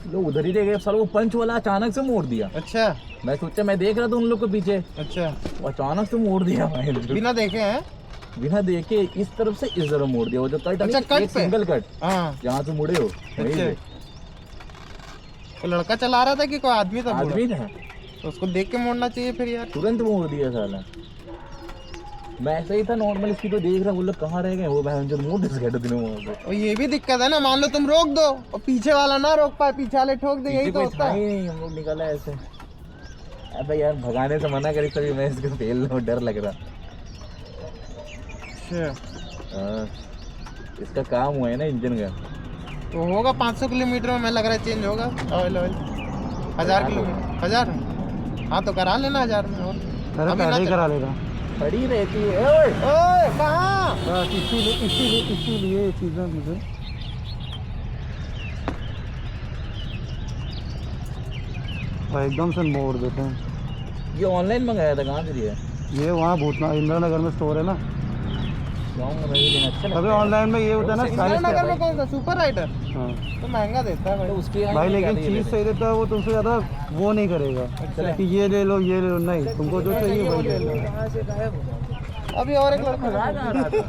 लोग उधर ही रह गए, साला वो पंच वाला अचानक से मोड़ दिया। अच्छा मैं सोचा, मैं देख रहा था उन लोग के पीछे, अच्छा, वो अचानक से मोड़ दिया भाई, बिना देखे हैं। बिना देखे इस तरफ से इस तरफ मोड़ दिया। वो जो कट, अच्छा, कट एक पे? सिंगल कट, हाँ, जहाँ से मुड़े हो वहीं अच्छा। से। तो लड़का चला रहा था कि कोई आदमी था? बूढ़ा? आदमी था, तो उसको देख के मोड़ना चाहिए फिर यार। तुरंत मोड़ दिया साला। मैं ऐसा ही था नॉर्मल स्पीड पे देख रहा, वो लोग कहाँ रह गए, वो भाई जो मोड़ दिस गए दिनों वहाँ पे। और ये भी दिक्कत है ना, मान लो तुम रोक दो और पीछे वाला ना रोक पाए, पीछे वाले ठोक दे, यही पीछे तो कोई होता था है। ही नहीं, हम लोग निकला ऐसे। अबे यार भगाने से मना करी तभी मैं इसको फेल रहा हूँ, डर लग रहा। अच्छा, हाँ, इसका काम हुआ है ना इंजन का। तो होगा 500 किलोमीटर में, मैं लग रहा है चेंज होगा ऑयल। 1000 किलोमीटर, 1000। हाँ तो करा लेना 1000 में। और अभी ना करा लेगा। खड़ी रहती है। ओए ओए कहाँ? बस इसीलिए चीज़ें मुझे एकदम से मोड़ देते हैं। ये ऑनलाइन मंगाया था, कहाँ से लिया? ये वहाँ भूतनाथ इंदिरा नगर में स्टोर है ना, जाऊंगा मैं भी लेने, अच्छा लगता अभी है। ऑनलाइन में ये होता है ना इंदिरा नगर में कौन सा सुपर राइडर? हाँ तो महंगा देता है तो भाई। उसके यहाँ भाई, ही लेकिन निकाली चीज़ है सही देता है वो, तुमसे ज़्यादा वो नहीं करेगा कि ये ले लो ये ले लो, नहीं, तुमको जो चाहिए वही ले लो। कहाँ से गायब हो गया? अभी और एक लड़का भगा कहाँ रहा था?